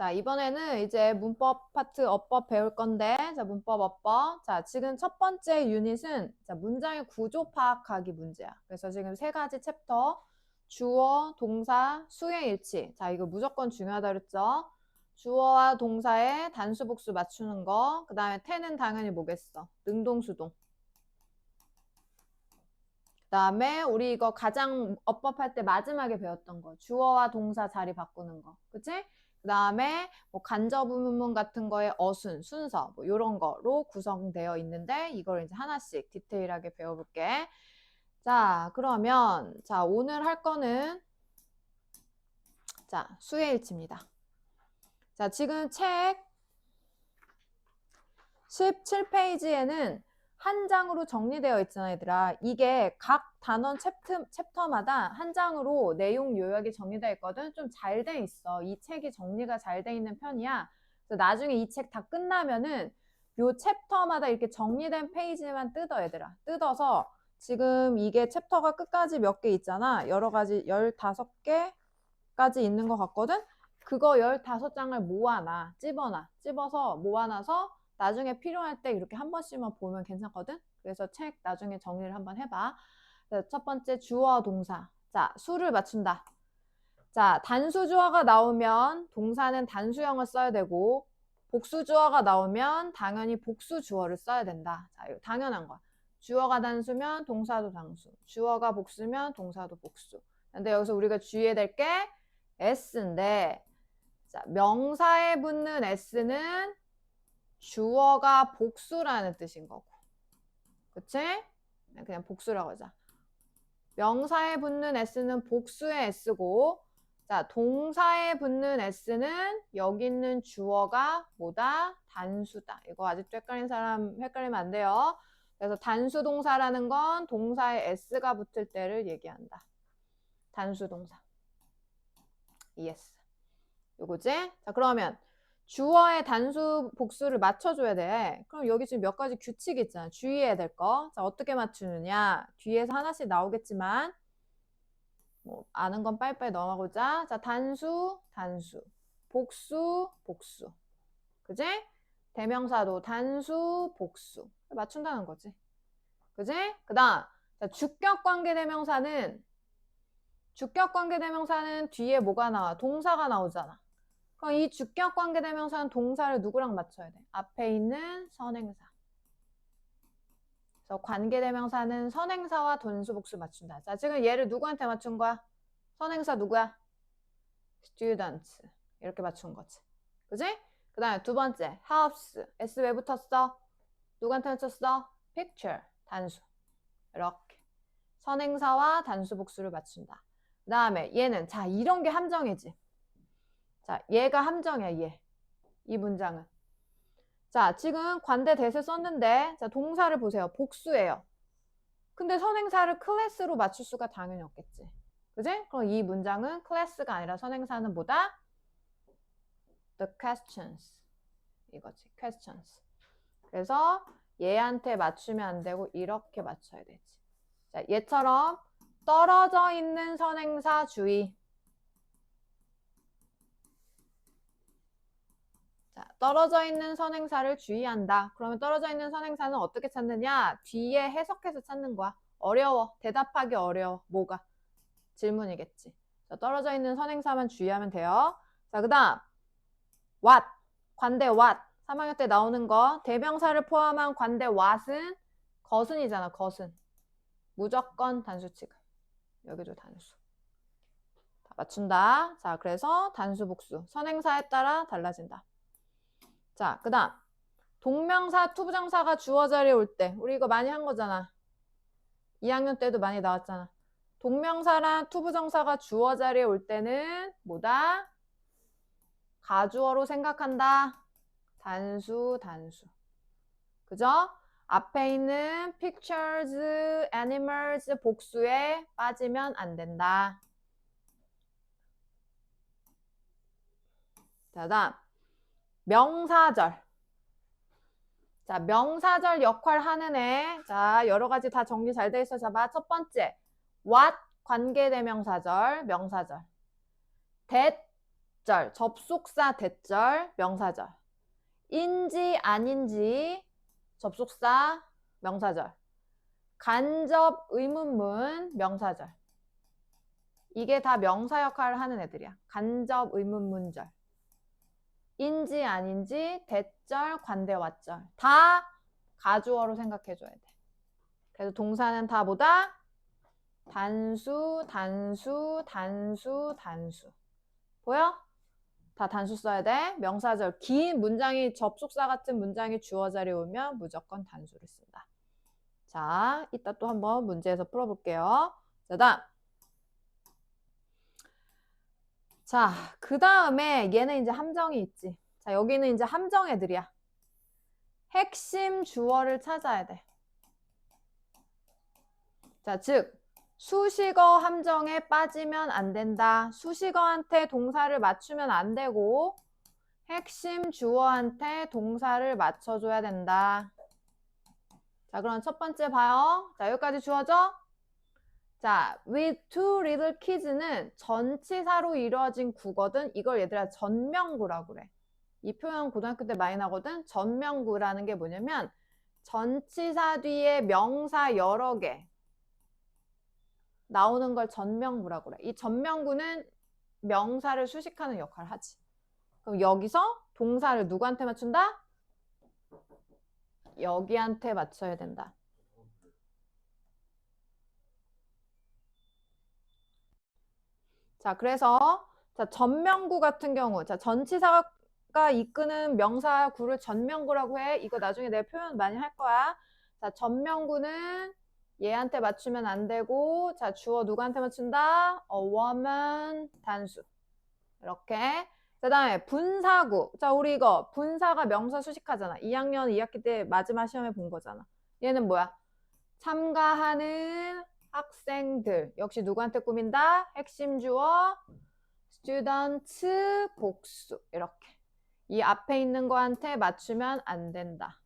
자, 이번에는 이제 문법 파트 어법 배울 건데, 자, 문법 어법. 자, 지금 첫 번째 유닛은 자, 문장의 구조 파악하기 문제야. 그래서 지금 세 가지 챕터, 주어, 동사, 수의 일치. 자, 이거 무조건 중요하다 그랬죠? 주어와 동사의 단수 복수 맞추는 거. 그 다음에 태는 당연히 뭐겠어? 능동수동. 그 다음에 우리 이거 가장 어법할 때 마지막에 배웠던 거. 주어와 동사 자리 바꾸는 거. 그치? 그 다음에 뭐 간접의문문 같은 거에 어순, 순서 뭐 이런 거로 구성되어 있는데 이걸 이제 하나씩 디테일하게 배워볼게. 자, 그러면 자 오늘 할 거는 자 수의 일치입니다. 자, 지금 책 17페이지에는 한 장으로 정리되어 있잖아, 얘들아. 이게 각 단원 챕터마다 한 장으로 내용 요약이 정리되어 있거든. 좀 잘 돼 있어. 이 책이 정리가 잘 돼 있는 편이야. 그래서 나중에 이 책 다 끝나면은 요 챕터마다 이렇게 정리된 페이지만 뜯어, 얘들아. 뜯어서 지금 이게 챕터가 끝까지 몇 개 있잖아. 여러 가지 15개까지 있는 것 같거든. 그거 15장을 모아놔. 찝어서 모아놔서 나중에 필요할 때 이렇게 한 번씩만 보면 괜찮거든. 그래서 책 나중에 정리를 한번 해봐. 첫 번째 주어 동사. 자, 수를 맞춘다. 자, 단수주어가 나오면 동사는 단수형을 써야 되고 복수주어가 나오면 당연히 복수주어를 써야 된다. 자, 이거 당연한 거야. 주어가 단수면 동사도 단수. 주어가 복수면 동사도 복수. 근데 여기서 우리가 주의해야 될 게 s인데 자, 명사에 붙는 s는 주어가 복수라는 뜻인 거고. 그치? 그냥 복수라고 하자. 명사에 붙는 s는 복수의 s고, 자, 동사에 붙는 s는 여기 있는 주어가 뭐다? 단수다. 이거 아직도 헷갈린 사람 헷갈리면 안 돼요. 그래서 단수 동사라는 건 동사에 s가 붙을 때를 얘기한다. 단수 동사. yes. 요거지? 자, 그러면 주어의 단수 복수를 맞춰줘야 돼. 그럼 여기 지금 몇 가지 규칙이 있잖아. 주의해야 될 거. 자, 어떻게 맞추느냐. 뒤에서 하나씩 나오겠지만 뭐 아는 건 빨리빨리 넘어가보자. 자, 단수, 복수, 복수. 그지? 대명사도 단수, 복수. 맞춘다는 거지. 그지? 그 다음, 주격관계대명사는 뒤에 뭐가 나와? 동사가 나오잖아. 그럼 이 주격관계대명사는 동사를 누구랑 맞춰야 돼? 앞에 있는 선행사. 그래서 관계대명사는 선행사와 단수복수 맞춘다. 자, 지금 얘를 누구한테 맞춘 거야? 선행사 누구야? students. 이렇게 맞춘 거지. 그지? 그 다음에 두 번째, helps. S 왜 붙었어? 누구한테 맞췄어? picture. 단수. 이렇게. 선행사와 단수복수를 맞춘다. 그 다음에 얘는, 자, 이런 게 함정이지. 자, 얘가 함정이야, 얘. 이 문장은. 자, 지금 관대 대세 썼는데, 자, 동사를 보세요. 복수예요. 근데 선행사를 클래스로 맞출 수가 당연히 없겠지. 그지? 그럼 이 문장은 클래스가 아니라 선행사는 뭐다? The questions. 이거지. questions. 그래서 얘한테 맞추면 안 되고 이렇게 맞춰야 되지. 자, 얘처럼 떨어져 있는 선행사 주의. 자, 떨어져 있는 선행사를 주의한다. 그러면 떨어져 있는 선행사는 어떻게 찾느냐? 뒤에 해석해서 찾는 거야. 어려워. 대답하기 어려워. 뭐가? 질문이겠지. 자, 떨어져 있는 선행사만 주의하면 돼요. 자, 그 다음 what. 관대 what. 3학년 때 나오는 거. 대명사를 포함한 관대 what은 거순이잖아. 거순. 무조건 단수 취급. 여기도 단수. 다 맞춘다. 자, 그래서 단수 복수. 선행사에 따라 달라진다. 자, 그 다음 동명사 투부정사가 주어 자리에 올 때 우리 이거 많이 한 거잖아. 2학년 때도 많이 나왔잖아. 동명사랑 투부정사가 주어 자리에 올 때는 뭐다? 가주어로 생각한다. 단수. 그죠? 앞에 있는 pictures, animals 복수에 빠지면 안 된다. 자, 다음 명사절. 자, 명사절 역할 하는 애. 자, 여러 가지 다 정리 잘 돼 있어. 자, 봐. 첫 번째, what 관계대명사절, 명사절. that 대절, 접속사 대절, 명사절. 인지 아닌지 접속사 명사절. 간접 의문문 명사절. 이게 다 명사 역할을 하는 애들이야. 간접 의문문절. 인지 아닌지 대절 관대 와절. 다 가주어로 생각해줘야 돼. 그래서 동사는 다 뭐다? 단수, 단수, 단수, 단수. 보여? 다 단수 써야 돼. 명사절. 긴 문장이 접속사 같은 문장이 주어 자리에 오면 무조건 단수를 쓴다. 자, 이따 또 한번 문제에서 풀어볼게요. 자, 다음. 자, 그 다음에 얘는 이제 함정이 있지. 자, 여기는 이제 함정 애들이야. 핵심 주어를 찾아야 돼. 자, 즉 수식어 함정에 빠지면 안 된다. 수식어한테 동사를 맞추면 안 되고 핵심 주어한테 동사를 맞춰줘야 된다. 자, 그럼 첫 번째 봐요. 자, 여기까지 주어져? 자, with two little kids는 전치사로 이루어진 구거든. 이걸 얘들아 전명구라고 그래. 이 표현 고등학교 때 많이 나거든. 전명구라는 게 뭐냐면 전치사 뒤에 명사 여러 개 나오는 걸 전명구라고 그래. 이 전명구는 명사를 수식하는 역할을 하지. 그럼 여기서 동사를 누구한테 맞춘다? 여기한테 맞춰야 된다. 자, 그래서 자, 전명구 같은 경우, 자, 전치사가 이끄는 명사구를 전명구라고 해. 이거 나중에 내 표현 많이 할 거야. 자, 전명구는 얘한테 맞추면 안 되고, 자, 주어 누구한테 맞춘다? A woman, 단수. 이렇게. 그 다음에 분사구. 자, 우리 이거 분사가 명사 수식하잖아. 2학년 2학기 때 마지막 시험에 본 거잖아. 얘는 뭐야? 참가하는 학생들. 역시 누구한테 꾸민다? 핵심 주어 students 복수. 이렇게. 이 앞에 있는 거한테 맞추면 안 된다.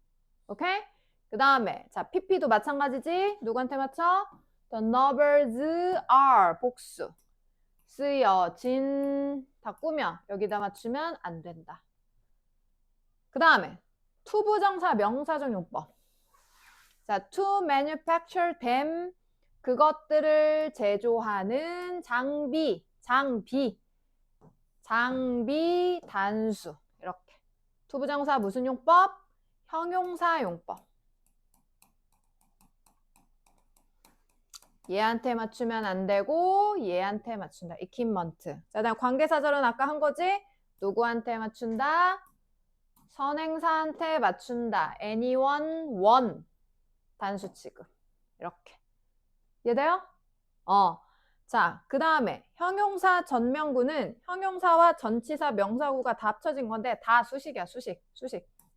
오케이? 그 다음에 자 PP도 마찬가지지. 누구한테 맞춰? The novels are 복수. 쓰여진 다 꾸며 여기다 맞추면 안 된다. 그 다음에 투부정사 명사적 용법. 자, to manufacture them 그것들을 제조하는 장비 단수 이렇게. 투부정사 무슨 용법? 형용사 용법. 얘한테 맞추면 안 되고 얘한테 맞춘다. equipment. 자, 다음 관계사절은 아까 한 거지? 누구한테 맞춘다? 선행사한테 맞춘다. anyone, one. 단수 취급. 이렇게. 이해돼요? 자, 그 다음에 형용사 전명구는 형용사와 전치사 명사구가 다 합쳐진 건데 다 수식이야. 수식.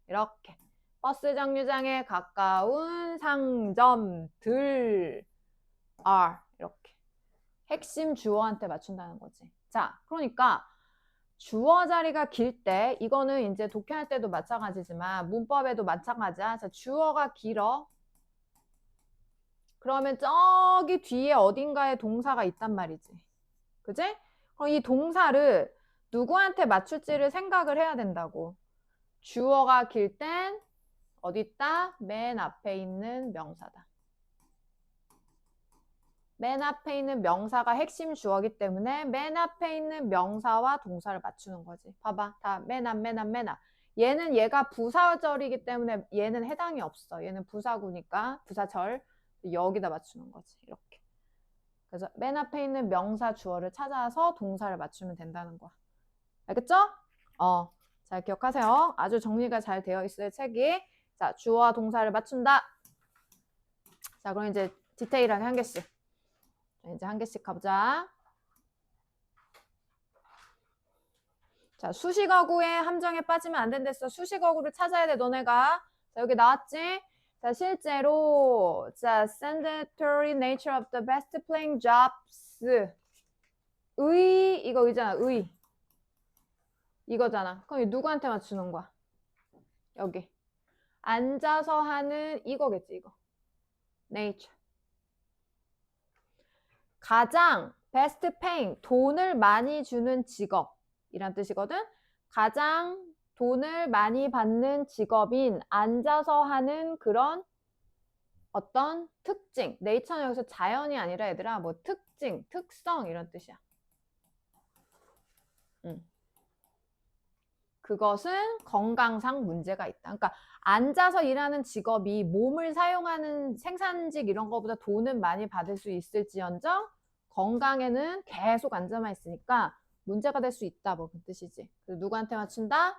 이렇게. 버스 정류장에 가까운 상점들 are 이렇게. 핵심 주어한테 맞춘다는 거지. 자, 그러니까 주어 자리가 길 때 이거는 이제 독해할 때도 마찬가지지만 문법에도 마찬가지야. 자, 주어가 길어. 그러면 저기 뒤에 어딘가에 동사가 있단 말이지. 그지? 그럼 이 동사를 누구한테 맞출지를 생각을 해야 된다고. 주어가 길 땐 어디 있다? 맨 앞에 있는 명사다. 맨 앞에 있는 명사가 핵심 주어기 때문에 맨 앞에 있는 명사와 동사를 맞추는 거지. 봐봐. 다 맨 앞. 얘는 얘가 부사절이기 때문에 얘는 해당이 없어. 얘는 부사구니까 부사절. 여기다 맞추는 거지. 이렇게. 그래서 맨 앞에 있는 명사 주어를 찾아서 동사를 맞추면 된다는 거야. 알겠죠? 잘 기억하세요. 아주 정리가 잘 되어 있어요, 책이. 자, 주어와 동사를 맞춘다. 자, 그럼 이제 디테일하게 한 개씩. 이제 한 개씩 가보자. 자, 수식어구의 함정에 빠지면 안 된댔어. 수식어구를 찾아야 돼, 너네가. 자, 여기 나왔지? 자, 실제로, 자, sedentary nature of the best paying jobs. 이거 있잖아, 이거잖아. 그럼 누구한테 맞추는 거야? 여기. 앉아서 하는 이거겠지, 이거. nature. 가장 best paying, 돈을 많이 주는 직업. 이란 뜻이거든. 가장 돈을 많이 받는 직업인 앉아서 하는 그런 어떤 특징. 네이처는 여기서 자연이 아니라 얘들아 뭐 특징, 특성 이런 뜻이야. 그것은 건강상 문제가 있다. 그러니까 앉아서 일하는 직업이 몸을 사용하는 생산직 이런 거보다 돈은 많이 받을 수 있을지언정 건강에는 계속 앉아만 있으니까 문제가 될 수 있다. 뭐 그 뜻이지. 그래서 누구한테 맞춘다?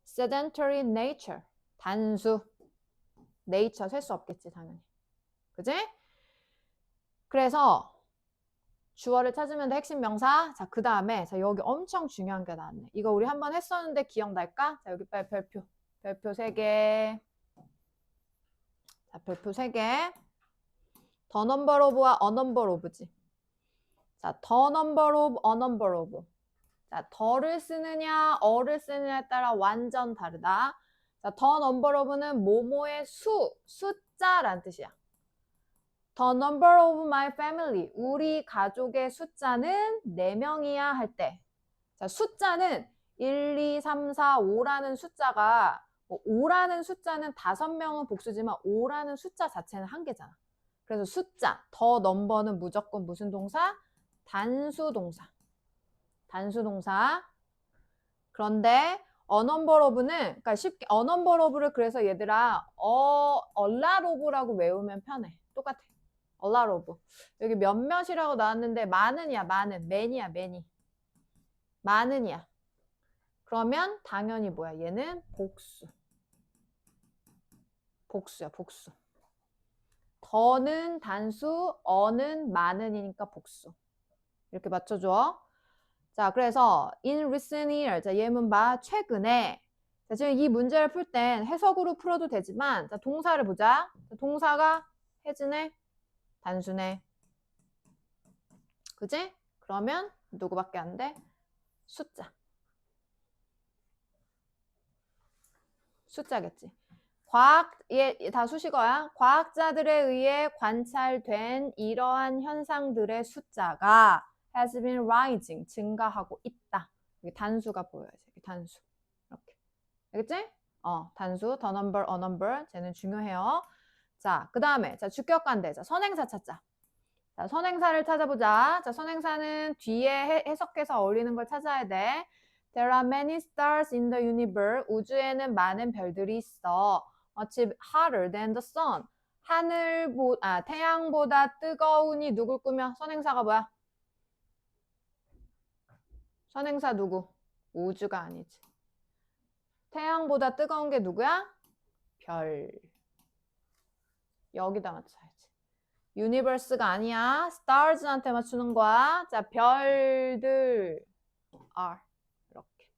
sedentary nature. 단수. nature 셀 수 없겠지 당연히. 그지? 그래서 주어를 찾으면 돼. 핵심 명사. 자, 그 다음에 자 여기 엄청 중요한 게 나왔네. 이거 우리 한번 했었는데 기억날까? 자, 여기 빨리 별표. 별표 3개. 자, 별표 3개. the number of와 a number of지. 자, the number of, a number of. 자, the를 쓰느냐, a를 쓰느냐에 따라 완전 다르다. 자, the number of는 뭐뭐의 수, 숫자란 뜻이야. The number of my family. 우리 가족의 숫자는 4명이야 할 때. 자, 숫자는 1, 2, 3, 4, 5라는 숫자가 5라는 숫자는 5명은 복수지만 5라는 숫자 자체는 한 개잖아. 그래서 숫자, 더 넘버는 무조건 무슨 동사? 단수 동사. 단수 동사. 그런데 a number of는 그러니까 쉽게 a number of를 그래서 얘들아 a lot of라고 외우면 편해. 똑같아. a lot of. 여기 몇몇이라고 나왔는데 많은이야, 많은. many야, many. 많은이야. 그러면 당연히 뭐야? 얘는 복수. 복수야, 복수. 더는 단수, 어는 많은이니까 복수. 이렇게 맞춰줘. 자, 그래서 in recent year. 자, 예문 봐. 최근에. 자, 지금 이 문제를 풀 땐 해석으로 풀어도 되지만 자, 동사를 보자. 자, 동사가 해지네, 단수네. 그지? 그러면 누구밖에 안 돼? 숫자. 숫자겠지. 다 수식어야. 과학자들에 의해 관찰된 이러한 현상들의 숫자가 has been rising, 증가하고 있다. 여기 단수가 보여야지. 여기 단수. 이렇게. 알겠지? 단수, the number, a number. 쟤는 중요해요. 자, 그 다음에, 자, 주격관대. 자, 선행사 찾자. 자, 선행사를 찾아보자. 자, 선행사는 뒤에 해석해서 어울리는 걸 찾아야 돼. There are many stars in the universe. 우주에는 많은 별들이 있어. Much hotter than the sun. 태양보다 뜨거우니 누굴 꾸며? 선행사가 뭐야? 선행사 누구? 우주가 아니지. 태양보다 뜨거운 게 누구야? 별. 여기다 맞춰야지. 유니버스가 아니야. stars한테 맞추는 거야. 자, 별들 are. 이렇게.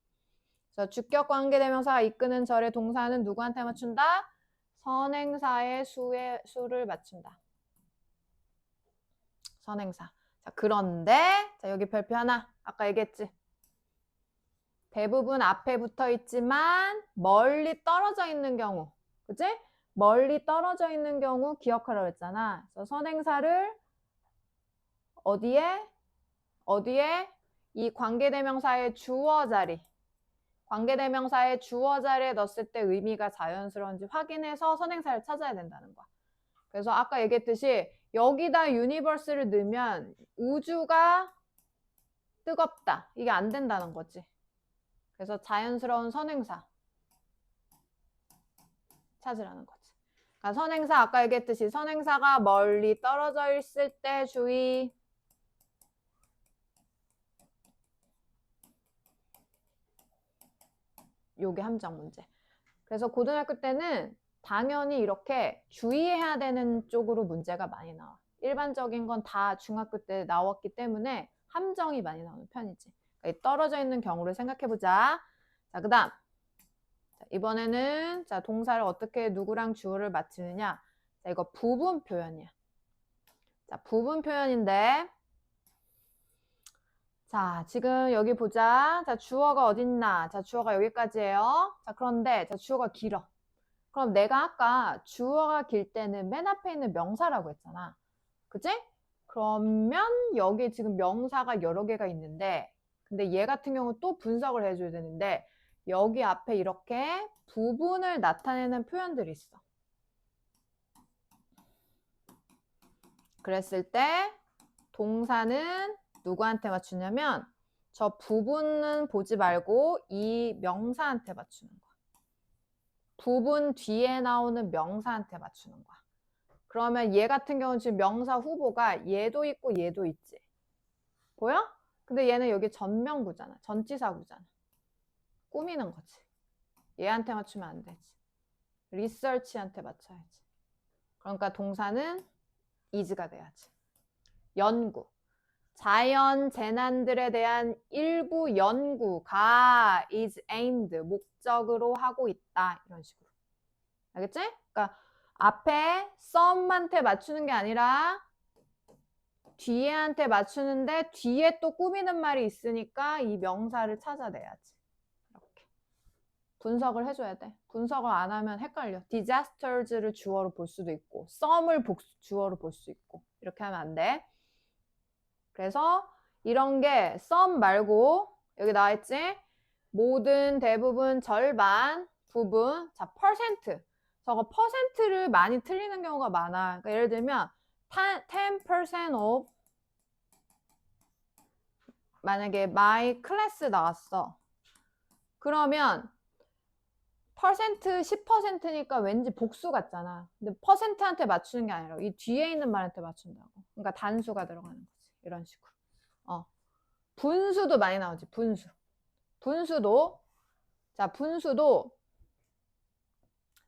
자, 주격 관계대명사가 이끄는 절의 동사는 누구한테 맞춘다? 선행사의 수를 맞춘다. 선행사. 자, 그런데 자, 여기 별표 하나. 아까 얘기했지. 대부분 앞에 붙어 있지만 멀리 떨어져 있는 경우. 그치? 멀리 떨어져 있는 경우 기억하라고 했잖아. 그래서 선행사를 어디에? 이 관계대명사의 주어 자리. 관계대명사의 주어 자리에 넣었을 때 의미가 자연스러운지 확인해서 선행사를 찾아야 된다는 거야. 그래서 아까 얘기했듯이 여기다 유니버스를 넣으면 우주가 뜨겁다. 이게 안 된다는 거지. 그래서 자연스러운 선행사 찾으라는 거지. 그러니까 선행사 아까 얘기했듯이 선행사가 멀리 떨어져 있을 때 주의. 요게 함정 문제. 그래서 고등학교 때는 당연히 이렇게 주의해야 되는 쪽으로 문제가 많이 나와. 일반적인 건 다 중학교 때 나왔기 때문에 함정이 많이 나오는 편이지. 그러니까 떨어져 있는 경우를 생각해보자. 자, 그 다음. 이번에는 자, 동사를 어떻게 누구랑 주어를 맞추느냐. 자, 이거 부분 표현이야. 자, 부분 표현인데 자, 지금 여기 보자. 자, 주어가 어딨나? 자, 주어가 여기까지예요. 자, 그런데 자, 주어가 길어. 그럼 내가 아까 주어가 길 때는 맨 앞에 있는 명사라고 했잖아. 그치? 그러면 여기 지금 명사가 여러 개가 있는데 근데 얘 같은 경우는 또 분석을 해줘야 되는데 여기 앞에 이렇게 부분을 나타내는 표현들이 있어. 그랬을 때 동사는 누구한테 맞추냐면 저 부분은 보지 말고 이 명사한테 맞추는 거야. 부분 뒤에 나오는 명사한테 맞추는 거야. 그러면 얘 같은 경우는 지금 명사 후보가 얘도 있고 얘도 있지. 보여? 근데 얘는 여기 전명구잖아. 전치사구잖아. 꾸미는 거지. 얘한테 맞추면 안 되지. 리서치한테 맞춰야지. 그러니까 동사는 is가 돼야지. 연구. 자연 재난들에 대한 일부 연구가 is aimed, 목적으로 하고 있다. 이런 식으로. 알겠지? 그러니까 앞에 some한테 맞추는 게 아니라 뒤에한테 맞추는데 뒤에 또 꾸미는 말이 있으니까 이 명사를 찾아내야지. 이렇게. 분석을 해줘야 돼. 분석을 안 하면 헷갈려. disasters를 주어로 볼 수도 있고 some을 주어로 볼 수 있고 이렇게 하면 안 돼. 그래서 이런 게 some 말고 여기 나와있지? 모든, 대부분, 절반, 부분. 자, percent. 저거 퍼센트를 많이 틀리는 경우가 많아. 그러니까 예를 들면 10% of 만약에 my class 나왔어. 그러면 퍼센트 10%니까 왠지 복수 같잖아. 근데 퍼센트한테 맞추는 게 아니라 이 뒤에 있는 말한테 맞춘다고. 그러니까 단수가 들어가는 거지. 이런 식으로. 분수도 많이 나오지. 분수. 분수도 자, 분수도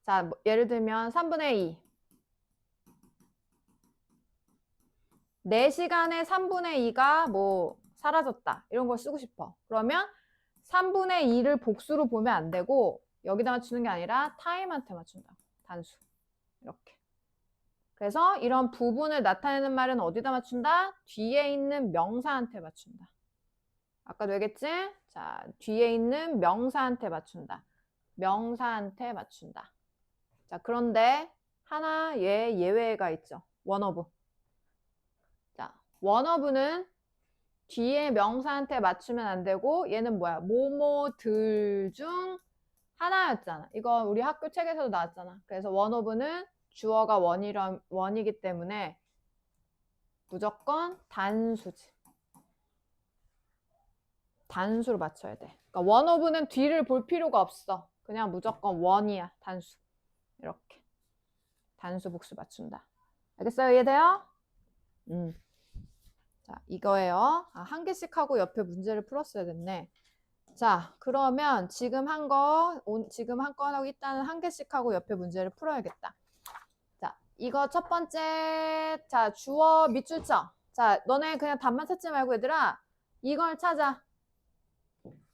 자, 예를 들면 3분의 2. 4시간에 3분의 2가 뭐 사라졌다. 이런 걸 쓰고 싶어. 그러면 3분의 2를 복수로 보면 안 되고 여기다 맞추는 게 아니라 타임한테 맞춘다. 단수. 이렇게. 그래서 이런 부분을 나타내는 말은 어디다 맞춘다? 뒤에 있는 명사한테 맞춘다. 아까도 얘기했지? 자, 뒤에 있는 명사한테 맞춘다. 명사한테 맞춘다. 자, 그런데 하나 예외가 있죠. 원어브. 자, 원어브는 뒤에 명사한테 맞추면 안 되고 얘는 뭐야? 뭐뭐들 중 하나였잖아. 이거 우리 학교 책에서도 나왔잖아. 그래서 원어브는 주어가 원이기 때문에 무조건 단수지. 단수로 맞춰야 돼. 그러니까 원어브는 뒤를 볼 필요가 없어. 그냥 무조건 원이야. 단수. 이렇게. 단수 복수 맞춘다. 알겠어요? 이해돼요? 자, 이거예요. 한 개씩 하고 옆에 문제를 풀었어야 됐네. 자, 그러면 지금 한 건 하고 일단은 한 개씩 하고 옆에 문제를 풀어야겠다. 자, 이거 첫 번째, 자, 주어 밑줄 쳐. 자, 너네 그냥 답만 찾지 말고 얘들아, 이걸 찾아.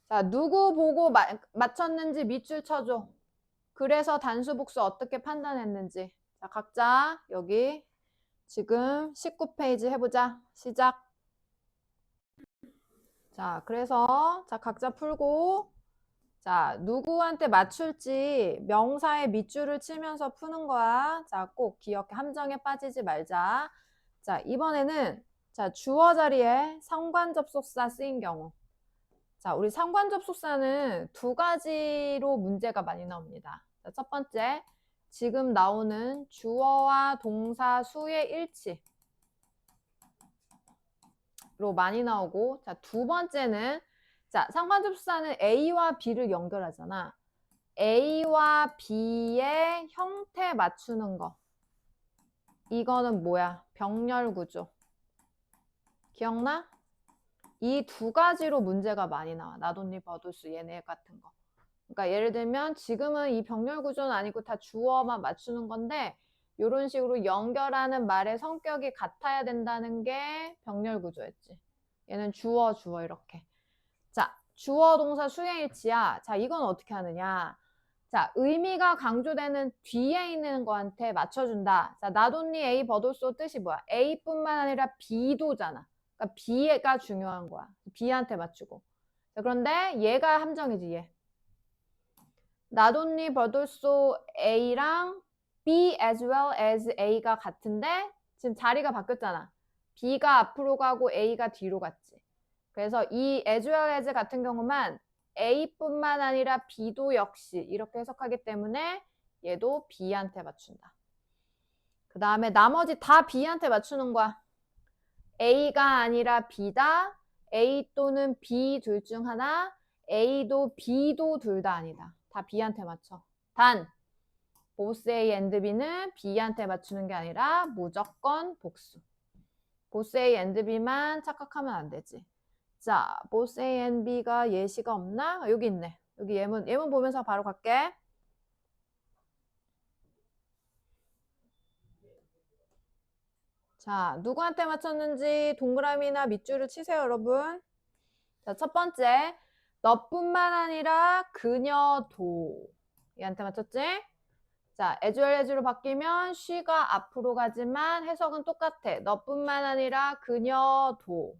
자, 누구 보고 맞췄는지 밑줄 쳐줘. 그래서 단수 복수 어떻게 판단했는지. 자, 각자 여기 지금 19페이지 해보자. 시작. 자, 그래서 자, 각자 풀고 자, 누구한테 맞출지 명사의 밑줄을 치면서 푸는 거야. 자, 꼭 기억해. 함정에 빠지지 말자. 자, 이번에는 자, 주어 자리에 상관접속사 쓰인 경우. 자, 우리 상관접속사는 두 가지로 문제가 많이 나옵니다. 자, 첫 번째, 지금 나오는 주어와 동사 수의 일치로 많이 나오고, 자, 두 번째는 자, 상관접속사는 A와 B를 연결하잖아. A와 B의 형태 맞추는 거. 이거는 뭐야? 병렬구조. 기억나? 이 두 가지로 문제가 많이 나와. 나돈니 버도스 얘네 같은 거. 그러니까 예를 들면 지금은 이 병렬구조는 아니고 다 주어만 맞추는 건데 이런 식으로 연결하는 말의 성격이 같아야 된다는 게 병렬구조였지. 얘는 주어 이렇게. 자, 주어 동사 수행일치야. 자, 이건 어떻게 하느냐. 자, 의미가 강조되는 뒤에 있는 거한테 맞춰준다. 자, 나돈니 A 버도소 뜻이 뭐야? A뿐만 아니라 B도잖아. 그러니까 B가 중요한 거야. B한테 맞추고. 자, 그런데 얘가 함정이지, 얘. 나돈니 버도소 A랑 B as well as A가 같은데 지금 자리가 바뀌었잖아. B가 앞으로 가고 A가 뒤로 갔지. 그래서 이 as well as 같은 경우만 A뿐만 아니라 B도 역시 이렇게 해석하기 때문에 얘도 B한테 맞춘다. 그 다음에 나머지 다 B한테 맞추는 거야. A가 아니라 B다. A 또는 B 둘 중 하나. A도 B도 둘 다 아니다. 다 B한테 맞춰. 단 both A and B는 B한테 맞추는 게 아니라 무조건 복수. both A and B만 착각하면 안 되지. 자, both A and B가 예시가 없나? 여기 있네. 여기 예문 보면서 바로 갈게. 자, 누구한테 맞췄는지 동그라미나 밑줄을 치세요, 여러분. 자, 첫 번째. 너뿐만 아니라 그녀도. 얘한테 맞췄지? 자, as well as로 바뀌면 she가 앞으로 가지만 해석은 똑같아. 너뿐만 아니라 그녀도.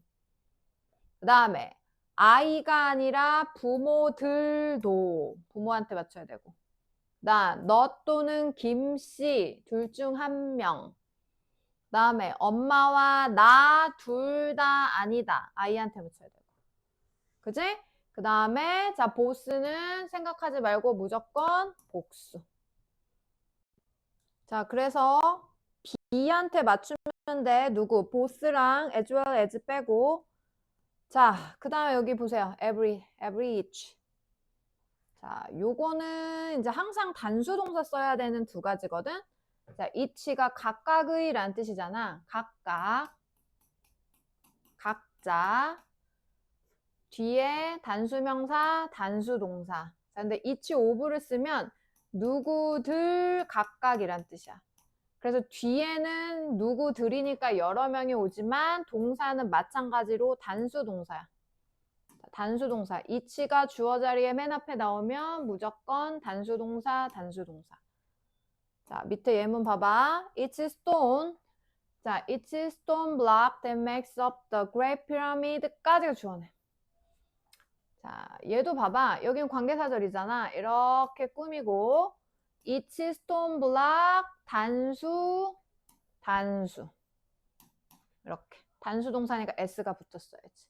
그 다음에 아이가 아니라 부모들도. 부모한테 맞춰야 되고. 너 또는 김씨 둘 중 한 명. 그 다음에 엄마와 나 둘 다 아니다. 아이한테 맞춰야 되고. 그지? 그 다음에 자 보스는 생각하지 말고 무조건 복수. 자 그래서 B한테 맞추면 돼. 누구? 보스랑 as well as 빼고. 자 그 다음에 여기 보세요. every, each. 자 요거는 이제 항상 단수 동사 써야 되는 두 가지거든. 자 each가 각각의 란 뜻이잖아. 각각, 각자. 뒤에 단수명사, 단수동사. 자, 근데 each of를 쓰면 누구들 각각이란 뜻이야. 그래서 뒤에는 누구들이니까 여러 명이 오지만 동사는 마찬가지로 단수동사야. 단수동사. each가 주어 자리에 맨 앞에 나오면 무조건 단수동사, 단수동사. 자, 밑에 예문 봐봐. It's stone. 자, it's stone block that makes up the Great Pyramid까지가 주어네. 자, 얘도 봐봐. 여긴 관계사절이잖아. 이렇게 꾸미고 It's stone block 단수 단수 이렇게 단수 동사니까 s가 붙었어야지.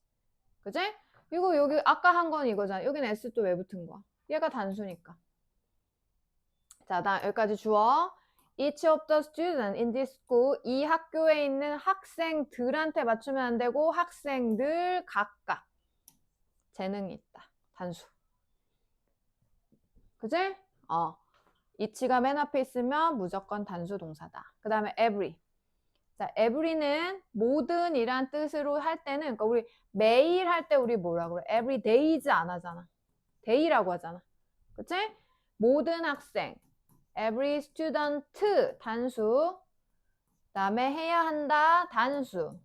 그지? 이거 여기 아까 한 건 이거잖아. 여기는 s 또 왜 붙은 거야? 얘가 단수니까. 자, 다음 여기까지 주어. Each of the students in this school. 이 학교에 있는 학생들한테 맞추면 안 되고 학생들 각각 재능이 있다. 단수. 그지? each가 맨 앞에 있으면 무조건 단수 동사다. 그 다음에 every. 자, every는 모든 이란 뜻으로 할 때는, 그러니까 우리 매일 할 때 우리 뭐라고 그래? every days 안 하잖아. day라고 하잖아. 그치? 모든 학생. every student 단수. 그 다음에 해야 한다 단수.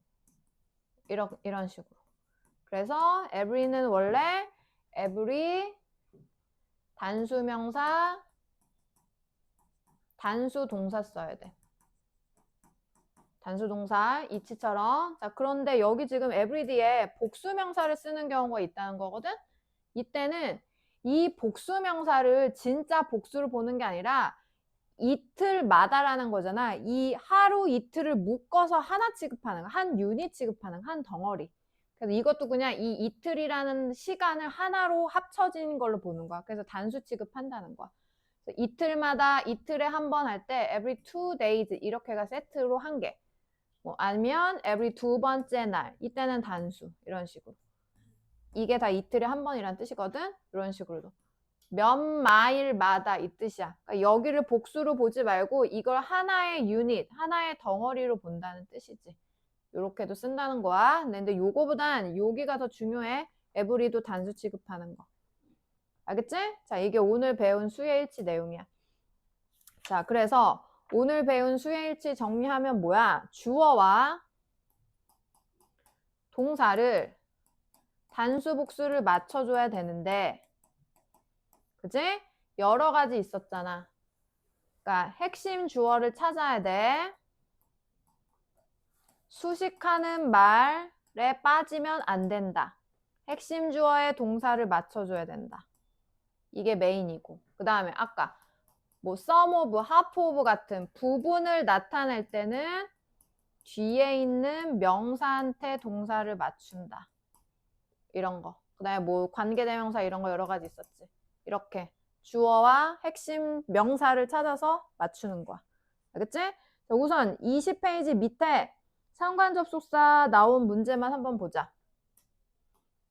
이런 식으로. 그래서 every는 원래 every 단수명사 단수 동사 써야 돼. 단수 동사 each처럼. 자, 그런데 여기 지금 everyday에 복수명사를 쓰는 경우가 있다는 거거든. 이때는 이 복수명사를 진짜 복수를 보는 게 아니라 이틀마다라는 거잖아. 이 하루 이틀을 묶어서 하나 취급하는 거, 한 유닛 취급하는 거, 한 덩어리. 그래서 이것도 그냥 이 이틀이라는 시간을 하나로 합쳐진 걸로 보는 거야. 그래서 단수 취급한다는 거야. 이틀마다 이틀에 한 번 할 때 every 2 days 이렇게가 세트로 한 개. 뭐 아니면 every 두 번째 날. 이때는 단수. 이런 식으로. 이게 다 이틀에 한 번이란 뜻이거든. 이런 식으로도. 몇 마일마다 이 뜻이야. 그러니까 여기를 복수로 보지 말고 이걸 하나의 유닛, 하나의 덩어리로 본다는 뜻이지. 요렇게도 쓴다는 거야. 근데 요거보단 여기가 더 중요해. every도 단수 취급하는 거. 알겠지? 자, 이게 오늘 배운 수의 일치 내용이야. 자, 그래서 오늘 배운 수의 일치 정리하면 뭐야? 주어와 동사를 단수 복수를 맞춰줘야 되는데, 그지? 여러 가지 있었잖아. 그러니까 핵심 주어를 찾아야 돼. 수식하는 말에 빠지면 안 된다. 핵심 주어의 동사를 맞춰줘야 된다. 이게 메인이고. 그 다음에 아까 뭐 some of, half of 같은 부분을 나타낼 때는 뒤에 있는 명사한테 동사를 맞춘다. 이런 거. 그 다음에 뭐 관계대명사 이런 거 여러 가지 있었지. 이렇게 주어와 핵심 명사를 찾아서 맞추는 거야. 알겠지? 자, 우선 20페이지 밑에 상관접속사 나온 문제만 한번 보자.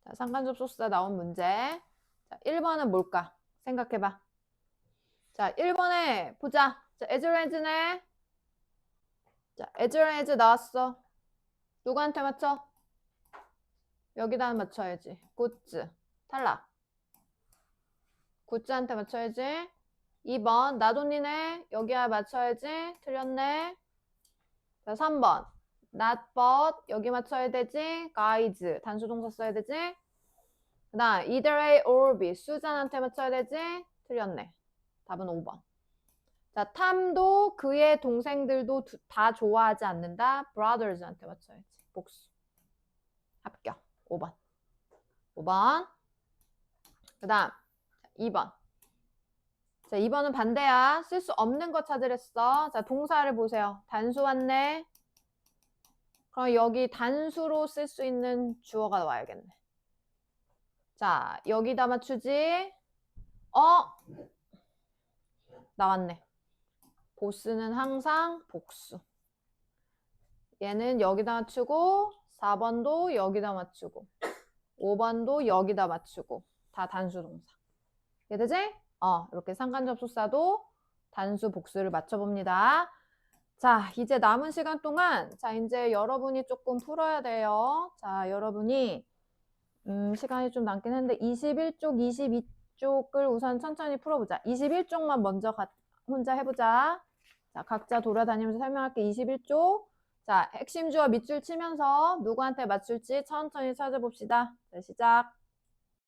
자, 상관접속사 나온 문제. 자, 1번은 뭘까? 생각해봐. 자, 1번에 보자. 자, as as네. 자, as as 나왔어. 누구한테 맞춰? 여기다 맞춰야지. 굿즈. 탈락. 굿즈한테 맞춰야지. 2번 나돈이네. 여기야 맞춰야지. 틀렸네. 자, 3번 not but 여기 맞춰야 되지. guys 단수동사 써야 되지. 그 다음 either A or B 수잔한테 맞춰야 되지. 틀렸네. 답은 5번. 자, 탐도 그의 동생들도 다 좋아하지 않는다. brothers한테 맞춰야지. 복수. 합격. 5번. 5번. 그 다음 2번. 자, 2번은 반대야. 쓸 수 없는 거 찾으랬어. 자, 동사를 보세요. 단수 왔네. 그럼 여기 단수로 쓸 수 있는 주어가 나와야겠네. 자, 여기다 맞추지. 나왔네. 보스는 항상 복수. 얘는 여기다 맞추고 4번도 여기다 맞추고 5번도 여기다 맞추고 다 단수 동사. 이해되지? 이렇게 상관접속사도 단수 복수를 맞춰봅니다. 자, 이제 남은 시간 동안 자, 이제 여러분이 조금 풀어야 돼요. 자, 여러분이 시간이 좀 남긴 했는데 21쪽, 22쪽을 우선 천천히 풀어보자. 21쪽만 먼저 혼자 해보자. 자, 각자 돌아다니면서 설명할게. 21쪽. 자, 핵심 주어 밑줄 치면서 누구한테 맞출지 천천히 찾아봅시다. 자, 시작.